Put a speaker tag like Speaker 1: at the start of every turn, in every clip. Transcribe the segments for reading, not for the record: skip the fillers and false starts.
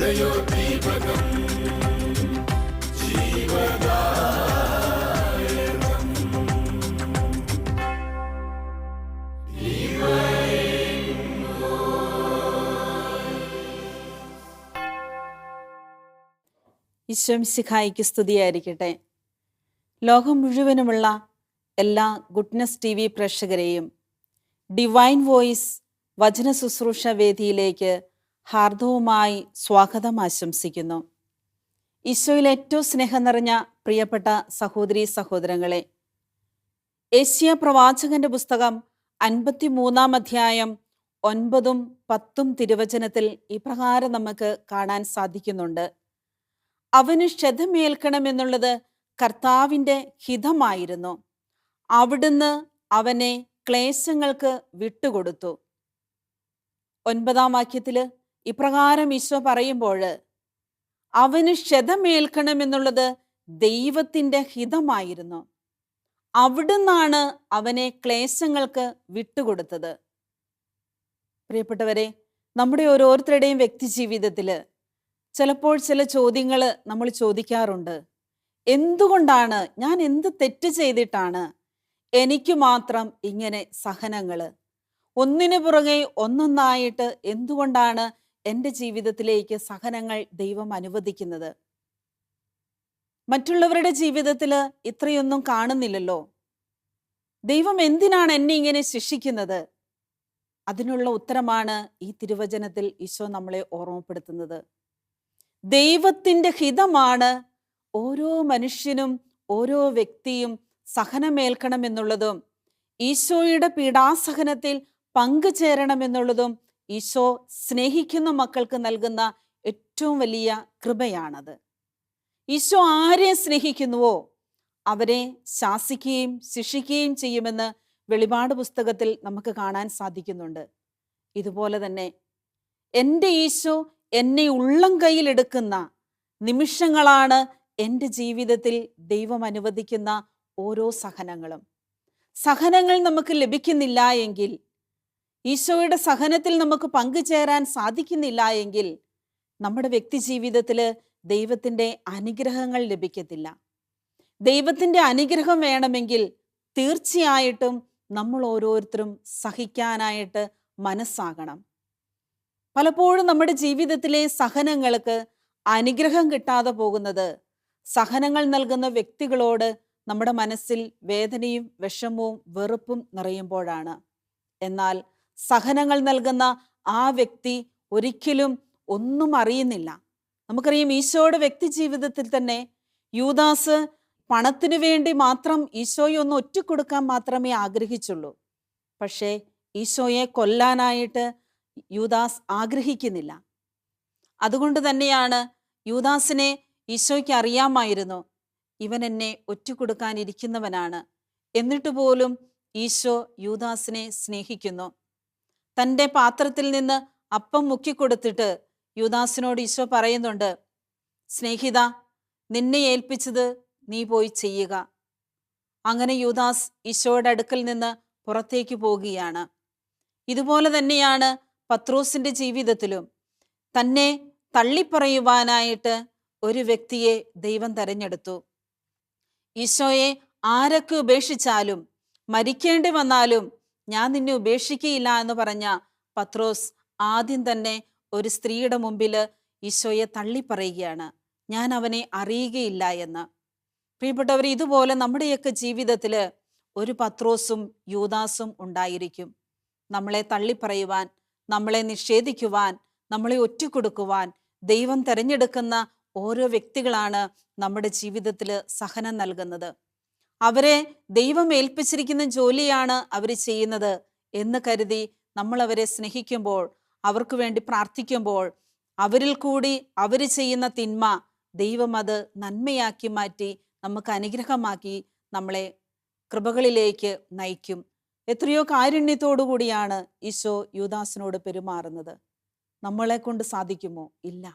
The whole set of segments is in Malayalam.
Speaker 1: ഈശോ മിശിഹായിക്ക് സ്തുതിയായിരിക്കട്ടെ. ലോകം മുഴുവനുമുള്ള എല്ലാ ഗുഡ്നസ് TV പ്രേക്ഷകരെയും ഡിവൈൻ വോയിസ് വചന ശുശ്രൂഷ വേദിയിലേക്ക് ഹാർദവുമായി സ്വാഗതം ആശംസിക്കുന്നു. ഈശോയിൽ ഏറ്റവും സ്നേഹം നിറഞ്ഞ പ്രിയപ്പെട്ട സഹോദരീ സഹോദരങ്ങളെ, ഏശയ്യാ പ്രവാചകന്റെ പുസ്തകം 53-ാം അധ്യായം 9-10 തിരുവചനത്തിൽ ഇപ്രകാരം നമുക്ക് കാണാൻ സാധിക്കുന്നുണ്ട്. അവന് ക്ഷതമേൽക്കണമെന്നുള്ളത് കർത്താവിൻ്റെ ഹിതമായിരുന്നു. അവിടുന്ന് അവനെ ക്ലേശങ്ങൾക്ക് വിട്ടുകൊടുത്തു. 9-ാം വാക്യത്തിൽ ഇപ്രകാരം ഈശോ പറയുമ്പോൾ അവന് ക്ഷതമേൽക്കണമെന്നുള്ളത് ദൈവത്തിൻ്റെ ഹിതമായിരുന്നു. അവിടുന്നാണ് അവനെ ക്ലേശങ്ങൾക്ക് വിട്ടുകൊടുത്തത്. പ്രിയപ്പെട്ടവരെ, നമ്മുടെ ഓരോരുത്തരുടെയും വ്യക്തി ജീവിതത്തിൽ ചിലപ്പോൾ ചില ചോദ്യങ്ങൾ നമ്മൾ ചോദിക്കാറുണ്ട്. എന്തുകൊണ്ടാണ്, ഞാൻ എന്ത് തെറ്റ് ചെയ്തിട്ടാണ് എനിക്ക് മാത്രം ഇങ്ങനെ സഹനങ്ങൾ? ഒന്നിനു പുറകെ ഒന്നൊന്നായിട്ട് എന്തുകൊണ്ടാണ് എൻ്റെ ജീവിതത്തിലേക്ക് സഹനങ്ങൾ ദൈവം അനുവദിക്കുന്നത്? മറ്റുള്ളവരുടെ ജീവിതത്തിൽ ഇത്രയൊന്നും കാണുന്നില്ലല്ലോ. ദൈവം എന്തിനാണ് എന്നെ ഇങ്ങനെ ശിക്ഷിക്കുന്നത്? അതിനുള്ള ഉത്തരമാണ് ഈ തിരുവചനത്തിൽ ഈശോ നമ്മളെ ഓർമ്മപ്പെടുത്തുന്നത്. ദൈവത്തിൻ്റെ ഹിതമാണ് ഓരോ മനുഷ്യനും ഓരോ വ്യക്തിയും സഹനമേൽക്കണമെന്നുള്ളതും ഈശോയുടെ പീഡാസഹനത്തിൽ പങ്കുചേരണമെന്നുള്ളതും ഈശോ സ്നേഹിക്കുന്ന മക്കൾക്ക് നൽകുന്ന ഏറ്റവും വലിയ കൃപയാണത്. ഈശോ ആരെ സ്നേഹിക്കുന്നുവോ അവരെ ശാസിക്കുകയും ശിക്ഷിക്കുകയും ചെയ്യുമെന്ന് വെളിപാട് പുസ്തകത്തിൽ നമുക്ക് കാണാൻ സാധിക്കുന്നുണ്ട്. ഇതുപോലെ തന്നെ എൻ്റെ ഈശോ എന്നെ ഉള്ളം കയ്യിലെടുക്കുന്ന നിമിഷങ്ങളാണ് എൻ്റെ ജീവിതത്തിൽ ദൈവം അനുവദിക്കുന്ന ഓരോ സഹനങ്ങളും. സഹനങ്ങൾ നമുക്ക് ലഭിക്കുന്നില്ല എങ്കിൽ, ഈശോയുടെ സഹനത്തിൽ നമുക്ക് പങ്കുചേരാൻ സാധിക്കുന്നില്ല എങ്കിൽ നമ്മുടെ വ്യക്തി ജീവിതത്തിൽ ദൈവത്തിൻ്റെ അനുഗ്രഹങ്ങൾ ലഭിക്കത്തില്ല. ദൈവത്തിൻ്റെ അനുഗ്രഹം വേണമെങ്കിൽ തീർച്ചയായിട്ടും നമ്മൾ ഓരോരുത്തരും സഹിക്കാനായിട്ട് മനസ്സാകണം. പലപ്പോഴും നമ്മുടെ ജീവിതത്തിലെ സഹനങ്ങൾക്ക് അനുഗ്രഹം കിട്ടാതെ പോകുന്നത് സഹനങ്ങൾ നൽകുന്ന വ്യക്തികളോട് നമ്മുടെ മനസ്സിൽ വേദനയും വിഷമവും വെറുപ്പും നിറയുമ്പോഴാണ്. എന്നാൽ സഹനങ്ങൾ നൽകുന്ന ആ വ്യക്തി ഒരിക്കലും ഒന്നും അറിയുന്നില്ല. നമുക്കറിയാം, ഈശോയുടെ വ്യക്തി ജീവിതത്തിൽ തന്നെ യൂദാസ് പണത്തിനു വേണ്ടി മാത്രം ഈശോയെ ഒന്ന് ഒറ്റിക്കൊടുക്കാൻ മാത്രമേ ആഗ്രഹിച്ചുള്ളൂ. പക്ഷേ ഈശോയെ കൊല്ലാനായിട്ട് യൂദാസ് ആഗ്രഹിക്കുന്നില്ല. അതുകൊണ്ട് തന്നെയാണ് യൂദാസിനെ ഈശോയ്ക്ക് അറിയാമായിരുന്നു, ഇവൻ എന്നെ ഒറ്റിക്കൊടുക്കാനിരിക്കുന്നവനാണ്. എന്നിട്ട് പോലും ഈശോ യൂദാസിനെ സ്നേഹിക്കുന്നു. തൻ്റെ പാത്രത്തിൽ നിന്ന് അപ്പം മുക്കിക്കൊടുത്തിട്ട് യൂദാസിനോട് ഈശോ പറയുന്നുണ്ട്, സ്നേഹിത, നിന്നെ ഏൽപ്പിച്ചത് നീ പോയി ചെയ്യുക. അങ്ങനെ യൂദാസ് ഈശോയുടെ അടുക്കൽ നിന്ന് പുറത്തേക്ക് പോകുകയാണ്. ഇതുപോലെ തന്നെയാണ് പത്രോസിൻ്റെ ജീവിതത്തിലും. തന്നെ തള്ളിപ്പറയുവാനായിട്ട് ഒരു വ്യക്തിയെ ദൈവം തെരഞ്ഞെടുത്തു. ഈശോയെ ആരൊക്കെ ഉപേക്ഷിച്ചാലും, മരിക്കേണ്ടി വന്നാലും ഞാൻ നിന്നെ ഉപേക്ഷിക്കുകയില്ല എന്ന് പറഞ്ഞ പത്രോസ് ആദ്യം തന്നെ ഒരു സ്ത്രീയുടെ മുമ്പിൽ ഈശോയെ തള്ളിപ്പറയുകയാണ്, ഞാൻ അവനെ അറിയുകയില്ല എന്ന്. പ്രിയപ്പെട്ടവർ, ഇതുപോലെ നമ്മുടെയൊക്കെ ജീവിതത്തിൽ ഒരു പത്രോസും യൂദാസും ഉണ്ടായിരിക്കും. നമ്മളെ തള്ളിപ്പറയുവാൻ, നമ്മളെ നിഷേധിക്കുവാൻ, നമ്മളെ ഒറ്റിക്കൊടുക്കുവാൻ ദൈവം തിരഞ്ഞെടുക്കുന്ന ഓരോ വ്യക്തികളാണ് നമ്മുടെ ജീവിതത്തിൽ സഹനം നൽകുന്നത്. അവരെ ദൈവം ഏൽപ്പിച്ചിരിക്കുന്ന ജോലിയാണ് അവർ ചെയ്യുന്നത് എന്ന് കരുതി നമ്മൾ അവരെ സ്നേഹിക്കുമ്പോൾ, അവർക്ക് വേണ്ടി പ്രാർത്ഥിക്കുമ്പോൾ, അവരിൽ കൂടി അവർ ചെയ്യുന്ന തിന്മ ദൈവം അത് നന്മയാക്കി മാറ്റി നമുക്ക് അനുഗ്രഹമാക്കി നമ്മളെ കൃപകളിലേക്ക് നയിക്കും. എത്രയോ കാരുണ്യത്തോടു കൂടിയാണ് ഈശോ യൂദാസിനോട് പെരുമാറുന്നത്. നമ്മളെ കൊണ്ട് സാധിക്കുമോ? ഇല്ല.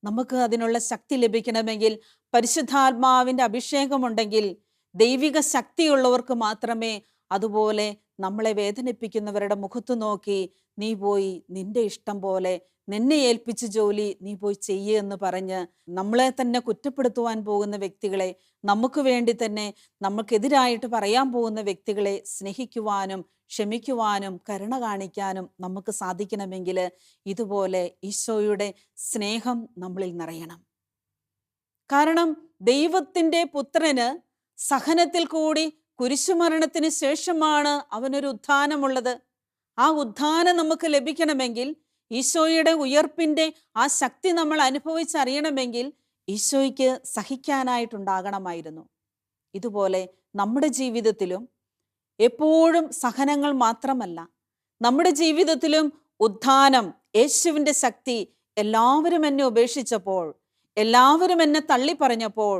Speaker 1: നമുക്ക് അതിനുള്ള ശക്തി ലഭിക്കണമെങ്കിൽ, പരിശുദ്ധാത്മാവിൻ്റെ അഭിഷേകമുണ്ടെങ്കിൽ, ദൈവിക ശക്തിയുള്ളവർക്ക് മാത്രമേ അതുപോലെ നമ്മളെ വേദനിപ്പിക്കുന്നവരുടെ മുഖത്തു നോക്കി നീ പോയി നിന്റെ ഇഷ്ടം പോലെ നിന്നെ ഏൽപ്പിച്ച ജോലി നീ പോയി ചെയ്യുക എന്ന് പറഞ്ഞ് നമ്മളെ തന്നെ കുറ്റപ്പെടുത്തുവാൻ പോകുന്ന വ്യക്തികളെ, നമുക്ക് വേണ്ടി തന്നെ നമുക്കെതിരായിട്ട് പറയാൻ പോകുന്ന വ്യക്തികളെ സ്നേഹിക്കുവാനും ക്ഷമിക്കുവാനും കരുണ കാണിക്കാനും നമുക്ക് സാധിക്കണമെങ്കിൽ ഇതുപോലെ ഈശോയുടെ സ്നേഹം നമ്മളിൽ നിറയണം. കാരണം ദൈവത്തിൻ്റെ പുത്രന് സഹനത്തിൽ കൂടി കുരിശുമരണത്തിന് ശേഷമാണ് അവനൊരു ഉത്ഥാനമുള്ളത്. ആ ഉത്ഥാനം നമുക്ക് ലഭിക്കണമെങ്കിൽ, ഈശോയുടെ ഉയർപ്പിൻ്റെ ആ ശക്തി നമ്മൾ അനുഭവിച്ചറിയണമെങ്കിൽ ഈശോയ്ക്ക് സഹിക്കാനായിട്ടുണ്ടാകണമായിരുന്നു. ഇതുപോലെ നമ്മുടെ ജീവിതത്തിലും എപ്പോഴും സഹനങ്ങൾ മാത്രമല്ല, നമ്മുടെ ജീവിതത്തിലും ഉത്ഥാനം, യേശുവിൻ്റെ ശക്തി. എല്ലാവരും എന്നെ ഉപേക്ഷിച്ചപ്പോൾ, എല്ലാവരും എന്നെ തള്ളി പറഞ്ഞപ്പോൾ,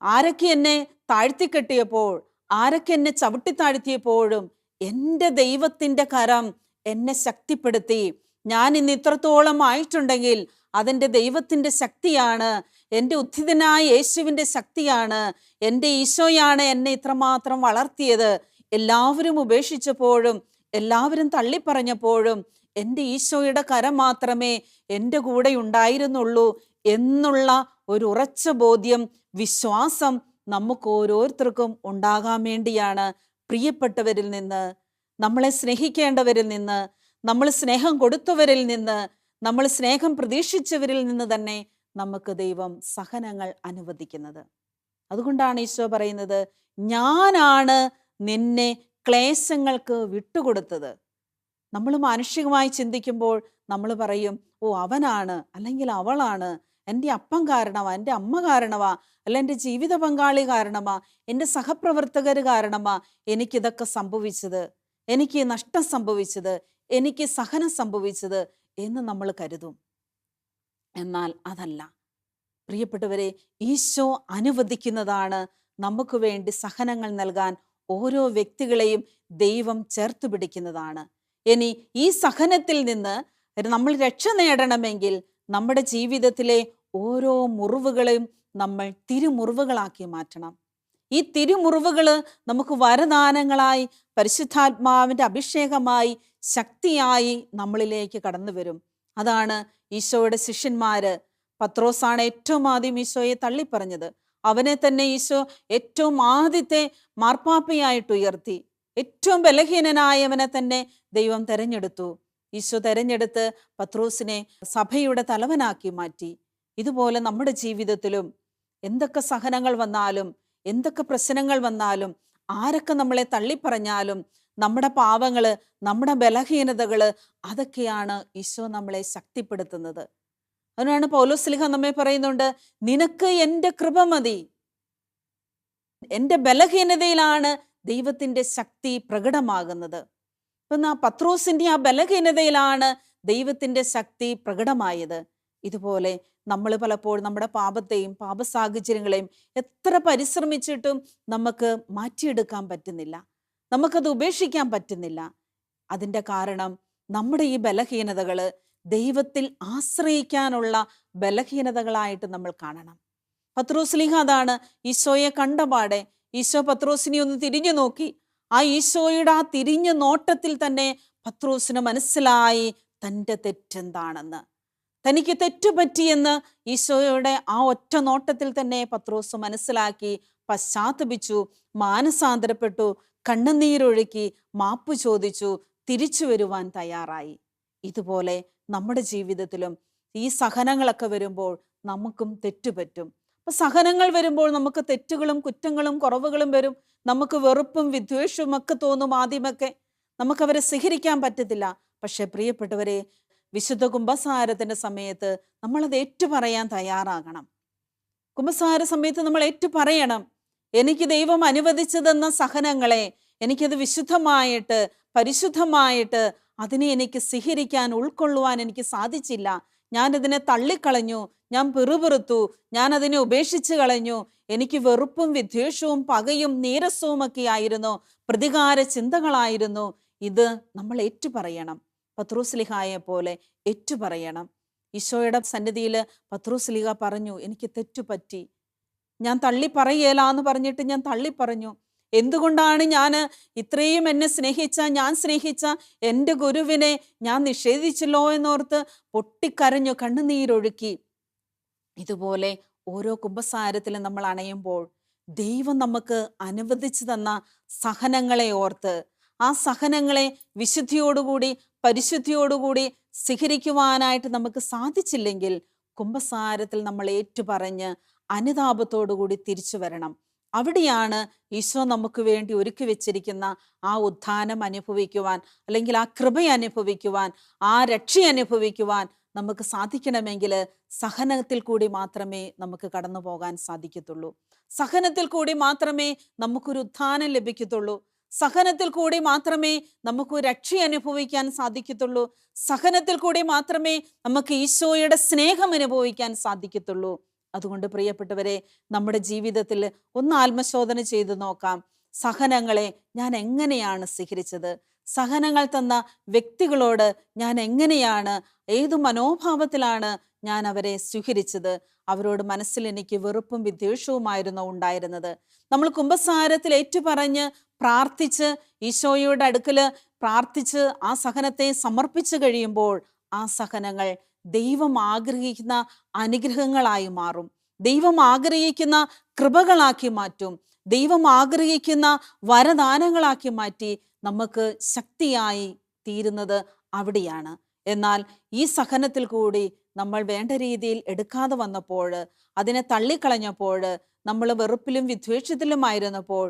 Speaker 1: ആരൊക്കെ എന്നെ താഴ്ത്തിക്കെട്ടിയപ്പോൾ, ആരൊക്കെ എന്നെ ചവിട്ടിത്താഴ്ത്തിയപ്പോഴും എൻ്റെ ദൈവത്തിൻ്റെ കരം എന്നെ ശക്തിപ്പെടുത്തി. ഞാൻ ഇന്ന് ഇത്രത്തോളം ആയിട്ടുണ്ടെങ്കിൽ അതെൻ്റെ ദൈവത്തിൻ്റെ ശക്തിയാണ്, എൻ്റെ ഉത്ഥിതനായ യേശുവിൻ്റെ ശക്തിയാണ്. എൻ്റെ ഈശോയാണ് എന്നെ ഇത്രമാത്രം വളർത്തിയത്. എല്ലാവരും ഉപേക്ഷിച്ചപ്പോഴും, എല്ലാവരും തള്ളിപ്പറഞ്ഞപ്പോഴും എൻ്റെ ഈശോയുടെ കരം മാത്രമേ എൻ്റെ കൂടെ ഉണ്ടായിരുന്നുള്ളൂ എന്നുള്ള ഒരു ഉറച്ച ബോധ്യം, വിശ്വാസം നമുക്ക് ഓരോരുത്തർക്കും ഉണ്ടാകാൻ വേണ്ടിയാണ് പ്രിയപ്പെട്ടവരിൽ നിന്ന്, നമ്മളെ സ്നേഹിക്കേണ്ടവരിൽ നിന്ന്, നമ്മൾ സ്നേഹം കൊടുത്തവരിൽ നിന്ന്, നമ്മൾ സ്നേഹം പ്രതീക്ഷിച്ചവരിൽ നിന്ന് തന്നെ നമുക്ക് ദൈവം സഹനങ്ങൾ അനുവദിക്കുന്നത്. അതുകൊണ്ടാണ് ഈശോ പറയുന്നത്, ഞാനാണ് നിന്നെ ക്ലേശങ്ങൾക്ക് വിട്ടുകൊടുത്തത്. നമ്മൾ മാനുഷികമായി ചിന്തിക്കുമ്പോൾ നമ്മൾ പറയും, ഓ അവനാണ് അല്ലെങ്കിൽ അവളാണ്, എൻ്റെ അപ്പം കാരണമാ, എൻ്റെ അമ്മ കാരണമാ, അല്ല എൻ്റെ ജീവിത പങ്കാളി കാരണമാ, എൻ്റെ സഹപ്രവർത്തകർ കാരണമാ എനിക്കിതൊക്കെ സംഭവിച്ചത്, എനിക്ക് നഷ്ടം സംഭവിച്ചത്, എനിക്ക് സഹനം സംഭവിച്ചത് എന്ന് നമ്മൾ കരുതും. എന്നാൽ അതല്ല പ്രിയപ്പെട്ടവരെ, ഈശോ അനുവദിക്കുന്നതാണ് നമുക്ക് വേണ്ടി സഹനങ്ങൾ നൽകാൻ. ഓരോ വ്യക്തികളെയും ദൈവം ചേർത്ത് പിടിക്കുന്നതാണ്. ഇനി ഈ സഹനത്തിൽ നിന്ന് നമ്മൾ രക്ഷ നേടണമെങ്കിൽ നമ്മുടെ ജീവിതത്തിലെ ഓരോ മുറിവുകളെയും നമ്മൾ തിരുമുറിവുകളാക്കി മാറ്റണം. ഈ തിരുമുറിവുകൾ നമുക്ക് വരദാനങ്ങളായി, പരിശുദ്ധാത്മാവിൻ്റെ അഭിഷേകമായി, ശക്തിയായി നമ്മളിലേക്ക് കടന്നു വരും. അതാണ് ഈശോയുടെ ശിഷ്യന്മാര്, പത്രോസാണ് ഏറ്റവും ആദ്യം ഈശോയെ തള്ളിപ്പറഞ്ഞത്. അവനെ തന്നെ ഈശോ ഏറ്റവും ആദ്യത്തെ മാർപ്പാപ്പയായിട്ട് ഉയർത്തി. ഏറ്റവും ബലഹീനനായവനെ തന്നെ ദൈവം തെരഞ്ഞെടുത്തു. ഈശോ തെരഞ്ഞെടുത്ത് പത്രോസിനെ സഭയുടെ തലവനാക്കി മാറ്റി. ഇതുപോലെ നമ്മുടെ ജീവിതത്തിലും എന്തൊക്കെ സഹനങ്ങൾ വന്നാലും, എന്തൊക്കെ പ്രശ്നങ്ങൾ വന്നാലും, ആരൊക്കെ നമ്മളെ തള്ളിപ്പറഞ്ഞാലും, നമ്മുടെ പാവങ്ങള്, നമ്മുടെ ബലഹീനതകള്, അതൊക്കെയാണ് ഈശോ നമ്മളെ ശക്തിപ്പെടുത്തുന്നത്. അതിനാണ് പൗലോസ്ലീഹ നമ്മെ പറയുന്നുണ്ട്, നിനക്ക് എൻ്റെ കൃപ മതി. എൻ്റെ ബലഹീനതയിലാണ് ദൈവത്തിൻ്റെ ശക്തി പ്രകടമാകുന്നത്. ഇപ്പം പത്രോസിൻ്റെ ആ ബലഹീനതയിലാണ് ദൈവത്തിൻ്റെ ശക്തി പ്രകടമായത്. ഇതുപോലെ നമ്മൾ പലപ്പോഴും നമ്മുടെ പാപത്തെയും പാപ സാഹചര്യങ്ങളെയും എത്ര പരിശ്രമിച്ചിട്ടും നമുക്ക് മാറ്റിയെടുക്കാൻ പറ്റുന്നില്ല, നമുക്കത് ഉപേക്ഷിക്കാൻ പറ്റുന്നില്ല. അതിൻ്റെ കാരണം നമ്മുടെ ഈ ബലഹീനതകൾ ദൈവത്തിൽ ആശ്രയിക്കാനുള്ള ബലഹീനതകളായിട്ട് നമ്മൾ കാണണം. പത്രോസ്ലീഹ അതാണ് ഈശോയെ കണ്ടപാടെ ഈശോ പത്രോസിനെ ഒന്ന് തിരിഞ്ഞു നോക്കി. ആ ഈശോയുടെ ആ തിരിഞ്ഞ നോട്ടത്തിൽ തന്നെ പത്രോസിന് മനസ്സിലായി തൻ്റെ തെറ്റെന്താണെന്ന്, തനിക്ക് തെറ്റുപറ്റിയെന്ന് ഈശോയുടെ ആ ഒറ്റ നോട്ടത്തിൽ തന്നെ പത്രോസ് മനസ്സിലാക്കി, പശ്ചാത്തപിച്ചു, മാനസാന്തരപ്പെട്ടു, കണ്ണുനീരൊഴുക്കി, മാപ്പ് ചോദിച്ചു, തിരിച്ചു വരുവാൻ തയ്യാറായി. ഇതുപോലെ നമ്മുടെ ജീവിതത്തിലും ഈ സഹനങ്ങളൊക്കെ വരുമ്പോൾ നമുക്കും തെറ്റുപറ്റും. അപ്പൊ സഹനങ്ങൾ വരുമ്പോൾ നമുക്ക് തെറ്റുകളും കുറ്റങ്ങളും കുറവുകളും വരും. നമുക്ക് വെറുപ്പും വിദ്വേഷവും ഒക്കെ തോന്നും. ആദ്യമൊക്കെ നമുക്കവരെ സ്വീകരിക്കാൻ പറ്റത്തില്ല. പക്ഷെ പ്രിയപ്പെട്ടവരെ, വിശുദ്ധ കുമ്പസാരത്തിന്റെ സമയത്ത് നമ്മളത് ഏറ്റുപറയാൻ തയ്യാറാകണം. കുമ്പസാര സമയത്ത് നമ്മൾ ഏറ്റുപറയണം, എനിക്ക് ദൈവം അനുവദിച്ചതെന്ന സഹനങ്ങളെ എനിക്കത് വിശുദ്ധമായിട്ട് പരിശുദ്ധമായിട്ട് അതിനെ എനിക്ക് സ്വീകരിക്കാൻ ഉൾക്കൊള്ളുവാൻ എനിക്ക് സാധിച്ചില്ല. ഞാനതിനെ തള്ളിക്കളഞ്ഞു, ഞാൻ പിറുപിറുത്തു, ഞാൻ അതിനെ ഉപേക്ഷിച്ച് കളഞ്ഞു. എനിക്ക് വെറുപ്പും വിദ്വേഷവും പകയും നീരസവും ഒക്കെ ആയിരുന്നു, പ്രതികാര ചിന്തകളായിരുന്നു. ഇത് നമ്മൾ ഏറ്റുപറയണം. പത്രോസ്ലീഹായെ പോലെ ഏറ്റുപറയണം. ഈശോയുടെ സന്നിധിയിൽ പത്രോസ്ലീഹ പറഞ്ഞു, എനിക്ക് തെറ്റുപറ്റി, ഞാൻ തള്ളിപ്പറയേല എന്ന് പറഞ്ഞിട്ട് ഞാൻ തള്ളിപ്പറഞ്ഞു. എന്തുകൊണ്ടാണ് ഇത്രയും ഞാൻ സ്നേഹിച്ച എൻ്റെ ഗുരുവിനെ ഞാൻ നിഷേധിച്ചല്ലോ എന്നോർത്ത് പൊട്ടിക്കരഞ്ഞു, കണ്ണുനീരൊഴുക്കി. ഇതുപോലെ ഓരോ കുമ്പസാരത്തിലും നമ്മൾ അണയുമ്പോൾ ദൈവം നമുക്ക് അനുവദിച്ചു തന്ന സഹനങ്ങളെ ഓർത്ത്, ആ സഹനങ്ങളെ വിശുദ്ധിയോടുകൂടി പരിശുദ്ധിയോടുകൂടി സ്വീകരിക്കുവാനായിട്ട് നമുക്ക് സാധിച്ചില്ലെങ്കിൽ കുമ്പസാരത്തിൽ നമ്മൾ ഏറ്റുപറഞ്ഞ് അനുതാപത്തോടുകൂടി തിരിച്ചു വരണം. അവിടെയാണ് ഈശോ നമുക്ക് വേണ്ടി ഒരുക്കി വെച്ചിരിക്കുന്ന ആ ഉത്ഥാനം അനുഭവിക്കുവാൻ, അല്ലെങ്കിൽ ആ കൃപ അനുഭവിക്കുവാൻ, ആ രക്ഷ അനുഭവിക്കുവാൻ നമുക്ക് സാധിക്കണമെങ്കിൽ സഹനത്തിൽ കൂടി മാത്രമേ നമുക്ക് കടന്നു പോകാൻ സാധിക്കത്തുള്ളൂ. സഹനത്തിൽ കൂടി മാത്രമേ നമുക്കൊരു ഉത്ഥാനം ലഭിക്കത്തുള്ളൂ. സഹനത്തിൽ കൂടി മാത്രമേ നമുക്ക് രക്ഷ അനുഭവിക്കാൻ സാധിക്കത്തുള്ളൂ. സഹനത്തിൽ കൂടി മാത്രമേ നമുക്ക് ഈശോയുടെ സ്നേഹം അനുഭവിക്കാൻ സാധിക്കത്തുള്ളൂ. അതുകൊണ്ട് പ്രിയപ്പെട്ടവരെ, നമ്മുടെ ജീവിതത്തിൽ ഒന്ന് ആത്മശോധന ചെയ്തു നോക്കാം. സഹനങ്ങളെ ഞാൻ എങ്ങനെയാണ് സ്വീകരിച്ചത്? സഹനങ്ങൾ തന്ന വ്യക്തികളോട് ഞാൻ എങ്ങനെയാണ്, ഏതു മനോഭാവത്തിലാണ് ഞാൻ അവരെ സ്വീകരിച്ചത്? അവരോട് മനസ്സിൽ എനിക്ക് വെറുപ്പും വിദ്വേഷവുമായിരുന്നു ഉണ്ടായിരുന്നത്. നമ്മൾ കുമ്പസാരത്തിൽ ഏറ്റുപറഞ്ഞ് പ്രാർത്ഥിച്ച് ഈശോയുടെ അടുക്കൽ പ്രാർത്ഥിച്ച് ആ സഹനത്തെ സമർപ്പിച്ചു കഴിയുമ്പോൾ ആ സഹനങ്ങൾ ദൈവം ആഗ്രഹിക്കുന്ന അനുഗ്രഹങ്ങളായി മാറും. ദൈവം ആഗ്രഹിക്കുന്ന കൃപകളാക്കി മാറ്റും. ദൈവം ആഗ്രഹിക്കുന്ന വരദാനങ്ങളാക്കി മാറ്റി നമുക്ക് ശക്തിയായി തീരുന്നത് അവിടെയാണ്. എന്നാൽ ഈ സഹനത്തിൽ കൂടി നമ്മൾ വേണ്ട രീതിയിൽ എടുക്കാതെ വന്നപ്പോൾ, അതിനെ തള്ളിക്കളഞ്ഞപ്പോൾ, നമ്മൾ വെറുപ്പിലും വിദ്വേഷത്തിലുമായിരുന്നപ്പോൾ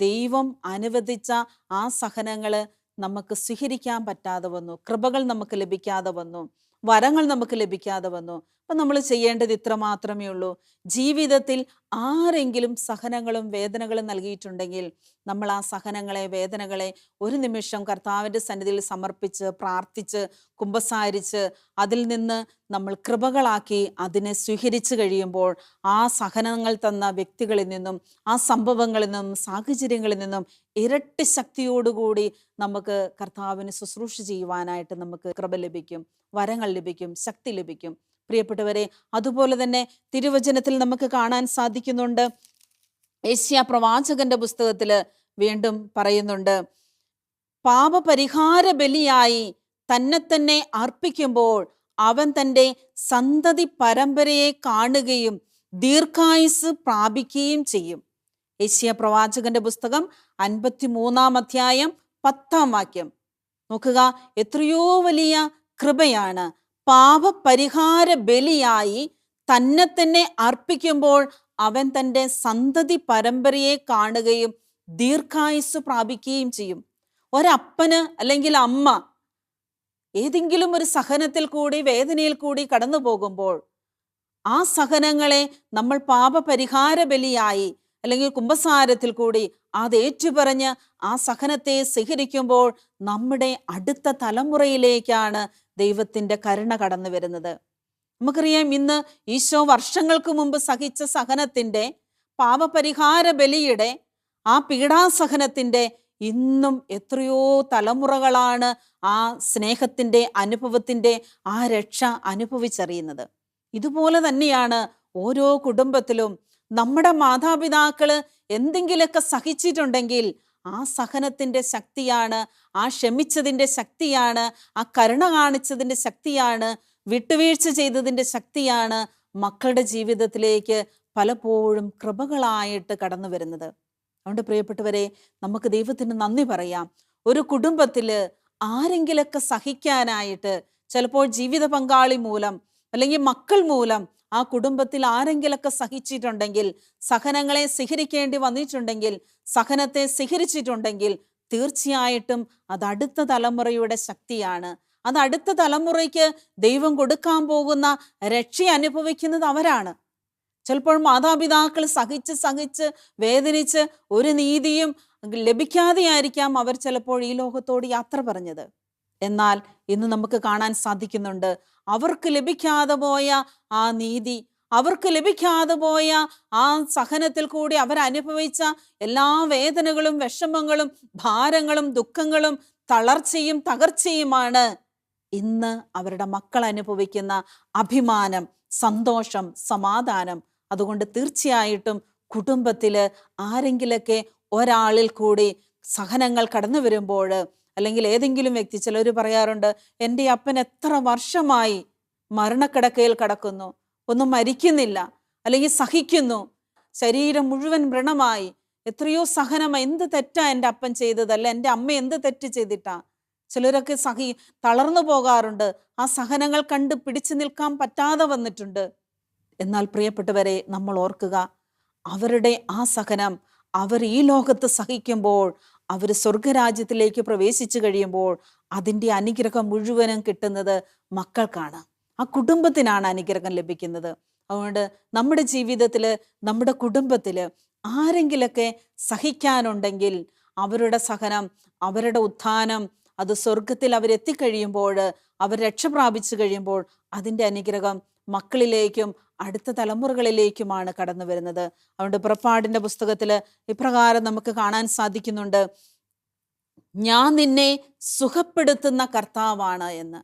Speaker 1: ദൈവം അനുവദിച്ച ആ സഹനങ്ങൾ നമുക്ക് സ്വീകരിക്കാൻ പറ്റാതെ വന്നു. കൃപകൾ നമുക്ക് ലഭിക്കാതെ വന്നു. വരങ്ങൾ നമുക്ക് ലഭിക്കാതെ വന്നു. അപ്പം നമ്മൾ ചെയ്യേണ്ടത് ഇത്ര മാത്രമേ ഉള്ളൂ. ജീവിതത്തിൽ ആരെങ്കിലും സഹനങ്ങളും വേദനകളും നൽകിയിട്ടുണ്ടെങ്കിൽ നമ്മൾ ആ സഹനങ്ങളെ, വേദനകളെ ഒരു നിമിഷം കർത്താവിൻ്റെ സന്നിധിയിൽ സമർപ്പിച്ച് പ്രാർത്ഥിച്ച് കുമ്പസാരിച്ച് അതിൽ നിന്ന് നമ്മൾ കൃപകളാക്കി അതിനെ സ്വീകരിച്ചു കഴിയുമ്പോൾ ആ സഹനങ്ങൾ തന്ന വ്യക്തികളിൽ നിന്നും, ആ സംഭവങ്ങളിൽ നിന്നും, സാഹചര്യങ്ങളിൽ നിന്നും ഇരട്ടി ശക്തിയോടുകൂടി നമുക്ക് കർത്താവിന് ശുശ്രൂഷ ചെയ്യുവാനായിട്ട് നമുക്ക് കൃപ ലഭിക്കും, വരങ്ങൾ ലഭിക്കും, ശക്തി ലഭിക്കും. പ്രിയപ്പെട്ടവരെ, അതുപോലെ തന്നെ തിരുവചനത്തിൽ നമുക്ക് കാണാൻ സാധിക്കുന്നുണ്ട്. യെശയ്യാ പ്രവാചകന്റെ പുസ്തകത്തിൽ വീണ്ടും പറയുന്നുണ്ട്, പാപപരിഹാര ബലിയായി തന്നെ അർപ്പിക്കുമ്പോൾ അവൻ തൻ്റെ സന്തതി പരമ്പരയെ കാണുകയും ദീർഘായുസ് പ്രാപിക്കുകയും ചെയ്യും. യെശയ്യാ പ്രവാചകന്റെ പുസ്തകം 53 അധ്യായം 10 വാക്യം നോക്കുക. എത്രയോ വലിയ കൃപയാണ്. പാപപരിഹാര ബലിയായി തന്നെ അർപ്പിക്കുമ്പോൾ അവൻ തൻ്റെ സന്തതി പരമ്പരയെ കാണുകയും ദീർഘായുസ് പ്രാപിക്കുകയും ചെയ്യും. ഒരപ്പന് അല്ലെങ്കിൽ അമ്മ ഏതെങ്കിലും ഒരു സഹനത്തിൽ കൂടി, വേദനയിൽ കൂടി കടന്നു പോകുമ്പോൾ ആ സഹനങ്ങളെ നമ്മൾ പാപപരിഹാര ബലിയായി അല്ലെങ്കിൽ കുമ്പസാരത്തിൽ കൂടി അത് ഏറ്റുപറഞ്ഞ് ആ സഹനത്തെ സ്വീകരിക്കുമ്പോൾ നമ്മുടെ അടുത്ത തലമുറയിലേക്കാണ് ദൈവത്തിൻ്റെ കരുണ കടന്നു വരുന്നത്. നമുക്കറിയാം, ഇന്ന് ഈശോ വർഷങ്ങൾക്ക് മുമ്പ് സഹിച്ച സഹനത്തിൻ്റെ, പാപപരിഹാര ബലിയുടെ, ആ പീഡാസഹനത്തിൻ്റെ ഇന്നും എത്രയോ തലമുറകളാണ് ആ സ്നേഹത്തിൻ്റെ, അനുഭവത്തിൻ്റെ ആ രക്ഷ അനുഭവിച്ചറിയുന്നത്. ഇതുപോലെ തന്നെയാണ് ഓരോ കുടുംബത്തിലും നമ്മുടെ മാതാപിതാക്കൾ എന്തെങ്കിലുമൊക്കെ സഹിച്ചിട്ടുണ്ടെങ്കിൽ ആ സഹനത്തിൻ്റെ ശക്തിയാണ്, ആ ക്ഷമിച്ചതിൻ്റെ ശക്തിയാണ്, ആ കരുണ കാണിച്ചതിൻ്റെ ശക്തിയാണ്, വിട്ടുവീഴ്ച ചെയ്തതിൻ്റെ ശക്തിയാണ് മക്കളുടെ ജീവിതത്തിലേക്ക് പലപ്പോഴും കൃപകളായിട്ട് കടന്നു വരുന്നത്. അതുകൊണ്ട് പ്രിയപ്പെട്ടവരെ, നമുക്ക് ദൈവത്തിന് നന്ദി പറയാം. ഒരു കുടുംബത്തിൽ ആരെങ്കിലൊക്കെ സഹിക്കാനായിട്ട്, ചിലപ്പോൾ ജീവിത പങ്കാളി മൂലം അല്ലെങ്കിൽ മക്കൾ മൂലം ആ കുടുംബത്തിൽ ആരെങ്കിലൊക്കെ സഹിച്ചിട്ടുണ്ടെങ്കിൽ, സഹനങ്ങളെ സ്വീകരിക്കേണ്ടി വന്നിട്ടുണ്ടെങ്കിൽ, സഹനത്തെ സ്വീകരിച്ചിട്ടുണ്ടെങ്കിൽ തീർച്ചയായിട്ടും അത് അടുത്ത തലമുറയുടെ ശക്തിയാണ്. അത് അടുത്ത തലമുറയ്ക്ക് ദൈവം കൊടുക്കാൻ പോകുന്ന രക്ഷ അനുഭവിക്കുന്നത് അവരാണ്. ചിലപ്പോൾ മാതാപിതാക്കൾ സഹിച്ച് വേദനിച്ച് ഒരു നീതിയും ലഭിക്കാതെയായിരിക്കാം അവർ ചിലപ്പോൾ ഈ ലോകത്തോട് യാത്ര പറഞ്ഞത്. എന്നാൽ ഇന്ന് നമുക്ക് കാണാൻ സാധിക്കുന്നുണ്ട്, അവർക്ക് ലഭിക്കാതെ പോയ ആ നീതി, അവർക്ക് ലഭിക്കാതെ പോയ ആ സഹനത്തിൽ കൂടി അവരനുഭവിച്ച എല്ലാ വേദനകളും വിഷമങ്ങളും ഭാരങ്ങളും ദുഃഖങ്ങളും തളർച്ചയും തകർച്ചയുമാണ് ഇന്ന് അവരുടെ മക്കൾ അനുഭവിക്കുന്ന അഭിമാനം, സന്തോഷം, സമാധാനം. അതുകൊണ്ട് തീർച്ചയായിട്ടും കുടുംബത്തിൽ ആരെങ്കിലൊക്കെ ഒരാളിൽ കൂടി സഹനങ്ങൾ കടന്നു വരുമ്പോൾ, അല്ലെങ്കിൽ ഏതെങ്കിലും വ്യക്തി, ചിലർ പറയാറുണ്ട്, എൻ്റെ അപ്പൻ എത്ര വർഷമായി മരണക്കിടക്കയിൽ കിടക്കുന്നു, ഒന്നും മരിക്കുന്നില്ല, അല്ലെങ്കിൽ സഹിക്കുന്നു, ശരീരം മുഴുവൻ വ്രണമായി, എത്രയോ സഹനം, എന്ത് തെറ്റാ എൻ്റെ അപ്പൻ ചെയ്തതല്ല, എൻ്റെ അമ്മ എന്ത് തെറ്റ് ചെയ്തിട്ടാ. ചിലരൊക്കെ തളർന്നു പോകാറുണ്ട്. ആ സഹനങ്ങൾ കണ്ട് പിടിച്ചു നിൽക്കാൻ പറ്റാതെ വന്നിട്ടുണ്ട്. എന്നാൽ പ്രിയപ്പെട്ടവരെ, നമ്മൾ ഓർക്കുക, അവരുടെ ആ സഹനം അവർ ഈ ലോകത്ത് സഹിക്കുമ്പോൾ, അവർ സ്വർഗരാജ്യത്തിലേക്ക് പ്രവേശിച്ചു കഴിയുമ്പോൾ അതിൻ്റെ അനുഗ്രഹം മുഴുവനും കിട്ടുന്നത് മക്കൾക്കാണ്, ആ കുടുംബത്തിനാണ് അനുഗ്രഹം ലഭിക്കുന്നത്. അതുകൊണ്ട് നമ്മുടെ ജീവിതത്തിൽ, നമ്മുടെ കുടുംബത്തിൽ ആരെങ്കിലൊക്കെ സഹിക്കാനുണ്ടെങ്കിൽ, അവരുടെ സഹനം, അവരുടെ ഉത്ഥാനം, അത് സ്വർഗത്തിൽ അവരെത്തിക്കഴിയുമ്പോൾ, അവർ രക്ഷ പ്രാപിച്ചു കഴിയുമ്പോൾ അതിൻ്റെ അനുഗ്രഹം മക്കളിലേക്കും അടുത്ത തലമുറകളിലേക്കുമാണ് കടന്നു വരുന്നത്. അതുകൊണ്ട് പുറപ്പാടിൻ്റെ പുസ്തകത്തിൽ ഇപ്രകാരം നമുക്ക് കാണാൻ സാധിക്കുന്നുണ്ട്, ഞാൻ നിന്നെ സുഖപ്പെടുത്തുന്ന കർത്താവാണ് എന്ന്.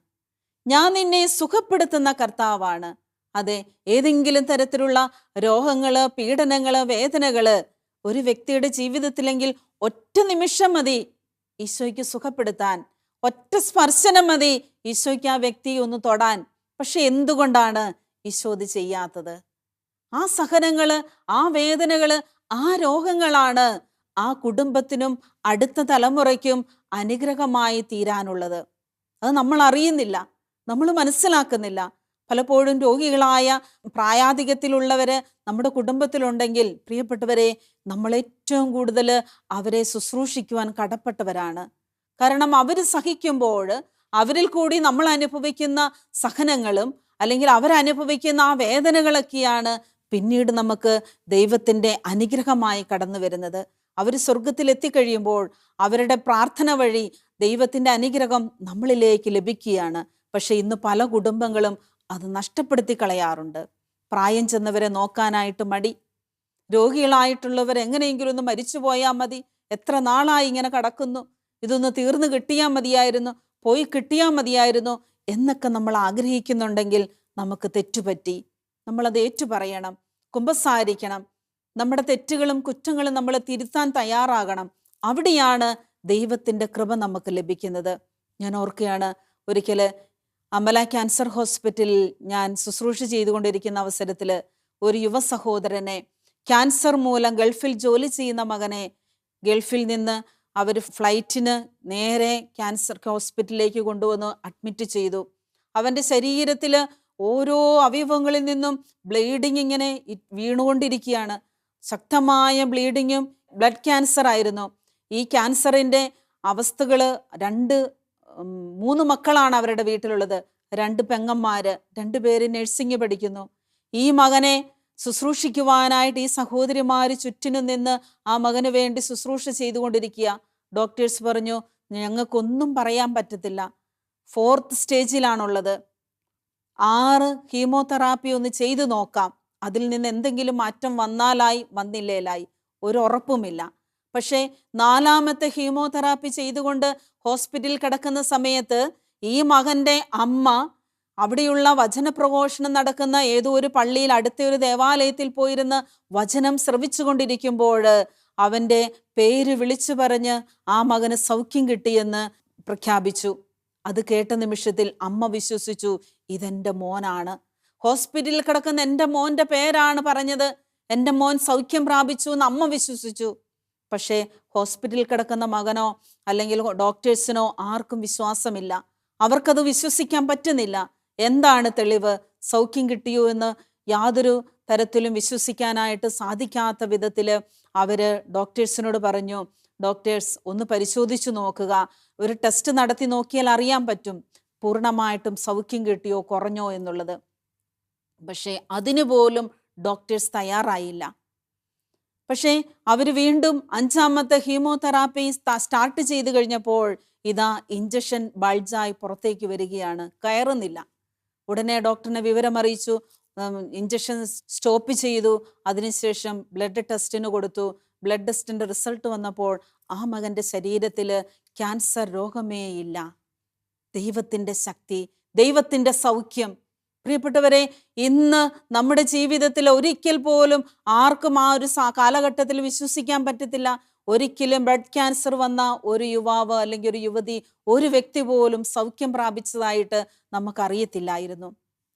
Speaker 1: ഞാൻ നിന്നെ സുഖപ്പെടുത്തുന്ന കർത്താവാണ്. അതെ, ഏതെങ്കിലും തരത്തിലുള്ള രോഗങ്ങള്, പീഡനങ്ങള്, വേദനകള് ഒരു വ്യക്തിയുടെ ജീവിതത്തിലെങ്കിൽ ഒറ്റ നിമിഷം മതി ഈശോയ്ക്ക് സുഖപ്പെടുത്താൻ. ഒറ്റ സ്പർശനം മതി ഈശോയ്ക്ക് ആ വ്യക്തിയെ ഒന്ന് തൊടാൻ. പക്ഷെ എന്തുകൊണ്ടാണ് ഈശോ ഇത് ചെയ്യാത്തത്? ആ സഹനങ്ങള്, ആ വേദനകള്, ആ രോഗങ്ങളാണ് ആ കുടുംബത്തിനും അടുത്ത തലമുറയ്ക്കും അനുഗ്രഹമായി തീരാനുള്ളത്. അത് നമ്മൾ അറിയുന്നില്ല, നമ്മൾ മനസ്സിലാക്കുന്നില്ല. പലപ്പോഴും രോഗികളായ പ്രായാധിക്യത്തിലുള്ളവര് നമ്മുടെ കുടുംബത്തിലുണ്ടെങ്കിൽ, പ്രിയപ്പെട്ടവരെ, നമ്മൾ ഏറ്റവും കൂടുതൽ അവരെ ശുശ്രൂഷിക്കുവാൻ കടപ്പെട്ടവരാണ്. കാരണം അവർ സഹിക്കുമ്പോൾ അവരിൽ കൂടി നമ്മൾ അനുഭവിക്കുന്ന സഹനങ്ങളും, അല്ലെങ്കിൽ അവരനുഭവിക്കുന്ന ആ വേദനകളൊക്കെയാണ് പിന്നീട് നമുക്ക് ദൈവത്തിൻ്റെ അനുഗ്രഹമായി കടന്നു വരുന്നത്. അവർ സ്വർഗത്തിൽ എത്തിക്കഴിയുമ്പോൾ അവരുടെ പ്രാർത്ഥന വഴി ദൈവത്തിൻ്റെ അനുഗ്രഹം നമ്മളിലേക്ക് ലഭിക്കുകയാണ്. പക്ഷെ ഇന്ന് പല കുടുംബങ്ങളും അത് നഷ്ടപ്പെടുത്തി കളയാറുണ്ട്. പ്രായം ചെന്നവരെ നോക്കാനായിട്ട് മടി, രോഗികളായിട്ടുള്ളവർ എങ്ങനെയെങ്കിലും ഒന്ന് മരിച്ചു പോയാൽ മതി, എത്ര നാളായി ഇങ്ങനെ കിടക്കുന്നു, ഇതൊന്ന് തീർന്നു കിട്ടിയാൽ മതിയായിരുന്നു, പോയി കിട്ടിയാൽ മതിയായിരുന്നു എന്നൊക്കെ നമ്മൾ ആഗ്രഹിക്കുന്നുണ്ടെങ്കിൽ നമുക്ക് തെറ്റുപറ്റി. നമ്മളത് ഏറ്റുപറയണം, കുമ്പസാരിക്കണം, നമ്മുടെ തെറ്റുകളും കുറ്റങ്ങളും നമ്മൾ തിരുത്താൻ തയ്യാറാകണം. അവിടെയാണ് ദൈവത്തിൻ്റെ കൃപ നമുക്ക് ലഭിക്കുന്നത്. ഞാൻ ഓർക്കുകയാണ്, ഒരിക്കൽ അമല ക്യാൻസർ ഹോസ്പിറ്റലിൽ ഞാൻ ശുശ്രൂഷ ചെയ്തുകൊണ്ടിരിക്കുന്ന അവസരത്തിൽ ഒരു യുവ സഹോദരനെ, ക്യാൻസർ മൂലം ഗൾഫിൽ ജോലി ചെയ്യുന്ന മകനെ, ഗൾഫിൽ നിന്ന് അവർ ഫ്ലൈറ്റിന് നേരെ ക്യാൻസർ ഹോസ്പിറ്റലിലേക്ക് കൊണ്ടുവന്ന് അഡ്മിറ്റ് ചെയ്തു. അവൻ്റെ ശരീരത്തിൽ ഓരോ അവയവങ്ങളിൽ നിന്നും ബ്ലീഡിങ് ഇങ്ങനെ വീണുകൊണ്ടിരിക്കുകയാണ്. ശക്തമായ ബ്ലീഡിങ്ങും, ബ്ലഡ് ക്യാൻസർ ആയിരുന്നു. ഈ ക്യാൻസറിൻ്റെ അവസ്ഥകൾ, 3 മക്കളാണ് അവരുടെ വീട്ടിലുള്ളത്, 2 പെങ്ങന്മാര്, 2 പേര് നഴ്സിംഗ് പഠിക്കുന്നു. ഈ മകനെ ശുശ്രൂഷിക്കുവാനായിട്ട് ഈ സഹോദരിമാര് ചുറ്റിനും നിന്ന് ആ മകന് വേണ്ടി ശുശ്രൂഷ ചെയ്തുകൊണ്ടിരിക്കുക. ഡോക്ടേഴ്സ് പറഞ്ഞു, ഞങ്ങൾക്കൊന്നും പറയാൻ പറ്റത്തില്ല, 4th സ്റ്റേജിലാണുള്ളത്, 6 കീമോതെറാപ്പി ഒന്ന് ചെയ്തു നോക്കാം, അതിൽ നിന്ന് എന്തെങ്കിലും മാറ്റം വന്നാലായി, വന്നില്ലേലായി, ഒരു ഉറപ്പുമില്ല. പക്ഷേ 4ാമത്തെ കീമോതെറാപ്പി ചെയ്തുകൊണ്ട് ഹോസ്പിറ്റലിൽ കിടക്കുന്ന സമയത്ത് ഈ മകൻ്റെ അമ്മ അവിടെയുള്ള വചനപ്രഘോഷണം നടക്കുന്ന ഏതോ ഒരു പള്ളിയിൽ, അടുത്ത ഒരു ദേവാലയത്തിൽ പോയിരുന്ന് വചനം ശ്രവിച്ചുകൊണ്ടിരിക്കുമ്പോൾ അവൻ്റെ പേര് വിളിച്ചു പറഞ്ഞ് ആ മകന് സൗഖ്യം കിട്ടിയെന്ന് പ്രഖ്യാപിച്ചു. അത് കേട്ട നിമിഷത്തിൽ അമ്മ വിശ്വസിച്ചു, ഇതെൻ്റെ മോനാണ്, ഹോസ്പിറ്റലിൽ കിടക്കുന്ന എൻ്റെ മോൻ്റെ പേരാണ് പറഞ്ഞത്, എൻ്റെ മോൻ സൗഖ്യം പ്രാപിച്ചു എന്ന് അമ്മ വിശ്വസിച്ചു. പക്ഷേ ഹോസ്പിറ്റലിൽ കിടക്കുന്ന മകനോ അല്ലെങ്കിൽ ഡോക്ടേഴ്സിനോ ആർക്കും വിശ്വാസമില്ല, അവർക്കത് വിശ്വസിക്കാൻ പറ്റുന്നില്ല. എന്താണ് തെളിവ്? സൗഖ്യം കിട്ടിയോ എന്ന് യാതൊരു തരത്തിലും വിശ്വസിക്കാനായിട്ട് സാധിക്കാത്ത വിധത്തിൽ അവർ ഡോക്ടേഴ്സിനോട് പറഞ്ഞു, ഡോക്ടേഴ്സ് ഒന്ന് പരിശോധിച്ചു നോക്കുക, ഒരു ടെസ്റ്റ് നടത്തി നോക്കിയാൽ അറിയാൻ പറ്റും പൂർണ്ണമായിട്ടും സൗഖ്യം കിട്ടിയോ കുറഞ്ഞോ എന്നുള്ളത്. പക്ഷേ അതിനു പോലും ഡോക്ടേഴ്സ് തയ്യാറായില്ല. പക്ഷേ അവർ വീണ്ടും 5ാമത്തെ കീമോതെറാപ്പി സ്റ്റാർട്ട് ചെയ്ത് കഴിഞ്ഞപ്പോൾ ഇതാ ഇഞ്ചക്ഷൻ ബൾജായി പുറത്തേക്ക് വരികയാണ്, കയറുന്നില്ല. ഉടനെ ഡോക്ടറിനെ വിവരമറിയിച്ചു, ഇഞ്ചക്ഷൻ സ്റ്റോപ്പ് ചെയ്തു. അതിനുശേഷം ബ്ലഡ് ടെസ്റ്റിന് കൊടുത്തു. ബ്ലഡ് ടെസ്റ്റിൻ്റെ റിസൾട്ട് വന്നപ്പോൾ ആ മകൻ്റെ ശരീരത്തിൽ ക്യാൻസർ രോഗമേ ഇല്ല. ദൈവത്തിൻ്റെ ശക്തി, ദൈവത്തിൻ്റെ സൗഖ്യം. പ്രിയപ്പെട്ടവരെ, ഇന്ന് നമ്മുടെ ജീവിതത്തിൽ ഒരിക്കൽ പോലും ആർക്കും ആ ഒരു കാലഘട്ടത്തിൽ വിശ്വസിക്കാൻ പറ്റത്തില്ല. ഒരിക്കലും ബ്ലഡ് ക്യാൻസർ വന്ന ഒരു യുവാവ് അല്ലെങ്കിൽ ഒരു യുവതി, ഒരു വ്യക്തി പോലും സൗഖ്യം പ്രാപിച്ചതായിട്ട് നമുക്കറിയത്തില്ലായിരുന്നു.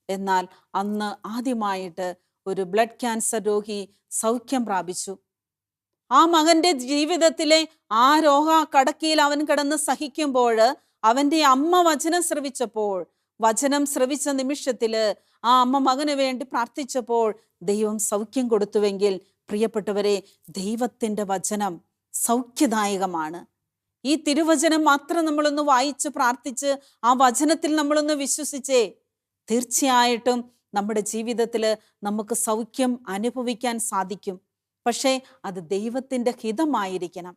Speaker 1: എന്നാൽ അന്ന് ആദ്യമായിട്ട് ഒരു ബ്ലഡ് ക്യാൻസർ രോഗി സൗഖ്യം പ്രാപിച്ചു. ആ മകന്റെ ജീവിതത്തിലെ ആ രോഗ കടക്കയിൽ അവൻ കിടന്ന് സഹിക്കുമ്പോൾ അവന്റെ അമ്മ വചനം ശ്രവിച്ചപ്പോൾ, വചനം ശ്രവിച്ച നിമിഷത്തില് ആ അമ്മ മകന് വേണ്ടി പ്രാർത്ഥിച്ചപ്പോൾ ദൈവം സൗഖ്യം കൊടുത്തുവെങ്കിൽ, പ്രിയപ്പെട്ടവരെ, ദൈവത്തിന്റെ വചനം സൗഖ്യദായകമാണ്. ഈ തിരുവചനം മാത്രം നമ്മളൊന്ന് വായിച്ച് പ്രാർത്ഥിച്ച് ആ വചനത്തിൽ നമ്മളൊന്ന് വിശ്വസിച്ചേ, തീർച്ചയായിട്ടും നമ്മുടെ ജീവിതത്തിൽ നമുക്ക് സൗഖ്യം അനുഭവിക്കാൻ സാധിക്കും. പക്ഷേ അത് ദൈവത്തിൻ്റെ ഹിതമായിരിക്കണം.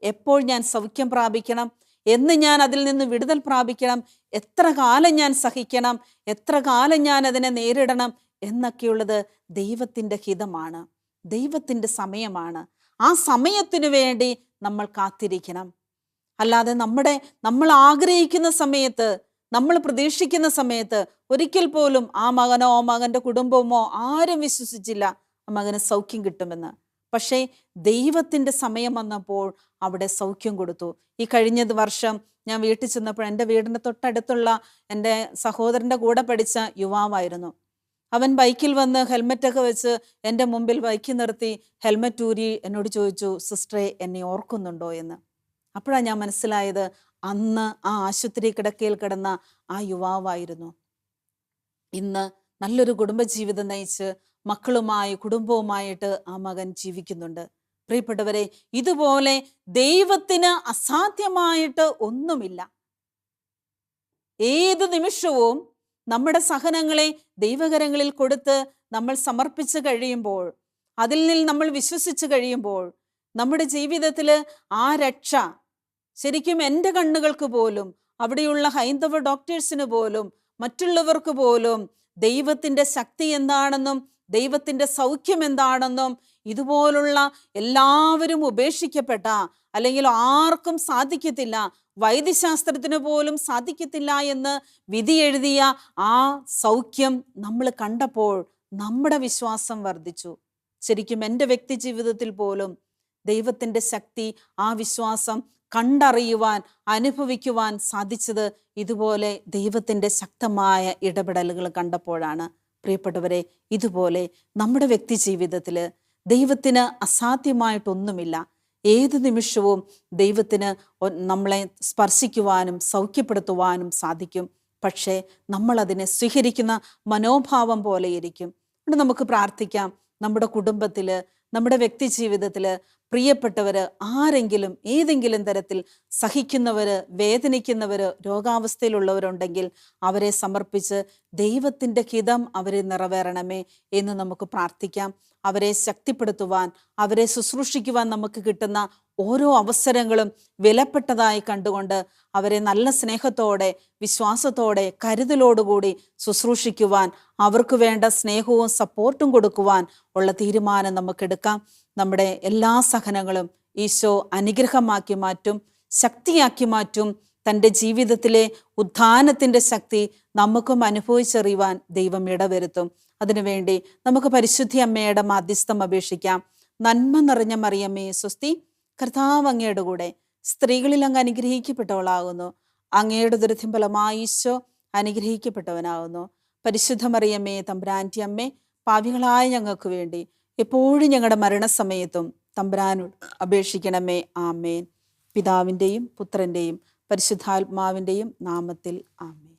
Speaker 1: എപ്പോൾ ഞാൻ സൗഖ്യം പ്രാപിക്കണം, എന്ന് ഞാൻ അതിൽ നിന്ന് വിടുതൽ പ്രാപിക്കണം, എത്ര കാലം ഞാൻ സഹിക്കണം, എത്ര കാലം ഞാൻ അതിനെ നേരിടണം എന്നൊക്കെയുള്ളത് ദൈവത്തിൻ്റെ ഹിതമാണ്, ദൈവത്തിൻ്റെ സമയമാണ്. ആ സമയത്തിനു വേണ്ടി നമ്മൾ കാത്തിരിക്കണം. അല്ലാതെ നമ്മൾ ആഗ്രഹിക്കുന്ന സമയത്ത്, നമ്മൾ പ്രതീക്ഷിക്കുന്ന സമയത്ത് ഒരിക്കൽ പോലും ആ മകനോ മകൻ്റെ കുടുംബമോ ആരും വിശ്വസിച്ചില്ല ആ മകന് സൗഖ്യം കിട്ടുമെന്ന്. പക്ഷേ ദൈവത്തിൻ്റെ സമയം വന്നപ്പോൾ അവിടെ സൗഖ്യം കൊടുത്തു. ഈ കഴിഞ്ഞ വർഷം ഞാൻ വീട്ടിൽ ചെന്നപ്പോൾ എൻ്റെ വീടിൻ്റെ തൊട്ടടുത്തുള്ള എൻ്റെ സഹോദരൻ്റെ കൂടെ പഠിച്ച യുവാവായിരുന്നു. അവൻ ബൈക്കിൽ വന്ന് ഹെൽമെറ്റൊക്കെ വെച്ച് എൻ്റെ മുമ്പിൽ ബൈക്ക് നിർത്തി ഹെൽമെറ്റ് ഊരി എന്നോട് ചോദിച്ചു, സിസ്റ്ററെ എന്നെ ഓർക്കുന്നുണ്ടോ എന്ന്. അപ്പോഴാണ് ഞാൻ മനസ്സിലായത്, അന്ന് ആ ആശുപത്രി കിടക്കയിൽ കിടന്ന ആ യുവാവായിരുന്നു. ഇന്ന് നല്ലൊരു കുടുംബജീവിതം നയിച്ച് മക്കളുമായി കുടുംബവുമായിട്ട് ആ മകൻ ജീവിക്കുന്നുണ്ട്. പ്രിയപ്പെട്ടവരെ, ഇതുപോലെ ദൈവത്തിന് അസാധ്യമായിട്ട് ഒന്നുമില്ല. ഏത് നിമിഷവും നമ്മുടെ സഹനങ്ങളെ ദൈവകരങ്ങളിൽ കൊടുത്ത് നമ്മൾ സമർപ്പിച്ച് കഴിയുമ്പോൾ, അതിൽ നിന്ന് നമ്മൾ വിശ്വസിച്ച് കഴിയുമ്പോൾ, നമ്മുടെ ജീവിതത്തിൽ ആ രക്ഷ ശരിക്കും എൻ്റെ കണ്ണുകൾക്ക് പോലും, അവിടെയുള്ള ഹൈന്ദവ ഡോക്ടേഴ്സിന് പോലും, മറ്റുള്ളവർക്ക് പോലും ദൈവത്തിൻ്റെ ശക്തി എന്താണെന്നും ദൈവത്തിൻ്റെ സൗഖ്യം എന്താണെന്നും, ഇതുപോലുള്ള എല്ലാവരും ഉപേക്ഷിക്കപ്പെട്ട, അല്ലെങ്കിൽ ആർക്കും സാധിക്കത്തില്ല, വൈദ്യശാസ്ത്രത്തിന് പോലും സാധിക്കത്തില്ല എന്ന് വിധി എഴുതിയ ആ സൗഖ്യം നമ്മൾ കണ്ടപ്പോൾ നമ്മുടെ വിശ്വാസം വർദ്ധിച്ചു. ശരിക്കും എൻ്റെ വ്യക്തി ജീവിതത്തിൽ പോലും ദൈവത്തിൻ്റെ ശക്തി, ആ വിശ്വാസം കണ്ടറിയുവാൻ, അനുഭവിക്കുവാൻ സാധിച്ചത് ഇതുപോലെ ദൈവത്തിൻ്റെ ശക്തമായ ഇടപെടലുകൾ കണ്ടപ്പോഴാണ്. പ്രിയപ്പെട്ടവരെ, ഇതുപോലെ നമ്മുടെ വ്യക്തി ജീവിതത്തിൽ ദൈവത്തിന് അസാധ്യമായിട്ടൊന്നുമില്ല. ഏത് നിമിഷവും ദൈവത്തിന് നമ്മളെ സ്പർശിക്കുവാനും സൗഖ്യപ്പെടുത്തുവാനും സാധിക്കും. പക്ഷേ നമ്മളതിനെ സ്വീകരിക്കുന്ന മനോഭാവം പോലെ ഇരിക്കും. അതുകൊണ്ട് നമുക്ക് പ്രാർത്ഥിക്കാം, നമ്മുടെ കുടുംബത്തിൽ, നമ്മുടെ വ്യക്തി ജീവിതത്തിൽ പ്രിയപ്പെട്ടവർ ആരെങ്കിലും ഏതെങ്കിലും തരത്തിൽ സഹിക്കുന്നവർ, വേദനിക്കുന്നവർ, രോഗാവസ്ഥയിലുള്ളവരുണ്ടെങ്കിൽ അവരെ സമർപ്പിച്ച് ദൈവത്തിൻ്റെ ഹിതം അവരെ നിറവേറണമേ എന്ന് നമുക്ക് പ്രാർത്ഥിക്കാം. അവരെ ശക്തിപ്പെടുത്തുവാൻ, അവരെ ശുശ്രൂഷിക്കുവാൻ നമുക്ക് കിട്ടുന്ന ഓരോ അവസരങ്ങളും വിലപ്പെട്ടതായി കണ്ടുകൊണ്ട് അവരെ നല്ല സ്നേഹത്തോടെ, വിശ്വാസത്തോടെ, കരുതലോടുകൂടി ശുശ്രൂഷിക്കുവാൻ, അവർക്ക് വേണ്ട സ്നേഹവും സപ്പോർട്ടും കൊടുക്കുവാൻ ഉള്ള തീരുമാനം നമുക്കെടുക്കാം. നമ്മുടെ എല്ലാ സഹനങ്ങളും ഈശോ അനുഗ്രഹമാക്കി മാറ്റും, ശക്തിയാക്കി മാറ്റും. തൻ്റെ ജീവിതത്തിലെ ഉത്ഥാനത്തിൻ്റെ ശക്തി നമുക്കും അനുഭവിച്ചറിയുവാൻ ദൈവം ഇടവരുത്തും. അതിനുവേണ്ടി നമുക്ക് പരിശുദ്ധി അമ്മയുടെ മാധ്യസ്ഥം അപേക്ഷിക്കാം. നന്മ നിറഞ്ഞ മറിയമ്മേ സ്വസ്തി, കർത്താവ് അങ്ങയുടെ കൂടെ, സ്ത്രീകളിൽ അങ്ങ് അനുഗ്രഹിക്കപ്പെട്ടവളാകുന്നു. അങ്ങയുടെ ദുരിതം ഫലമായി ഈശോ അനുഗ്രഹിക്കപ്പെട്ടവനാകുന്നു. പരിശുദ്ധ മറിയമ്മേ തമ്പുരാൻ്റെ അമ്മേ, പാപികളായ ഞങ്ങൾക്ക് വേണ്ടി എപ്പോഴും ഞങ്ങളുടെ മരണസമയത്തും തമ്പുരാനോട് അപേക്ഷിക്കണമേ. ആമേൻ. പിതാവിൻ്റെയും പുത്രൻ്റെയും പരിശുദ്ധാത്മാവിൻ്റെയും നാമത്തിൽ ആമേൻ.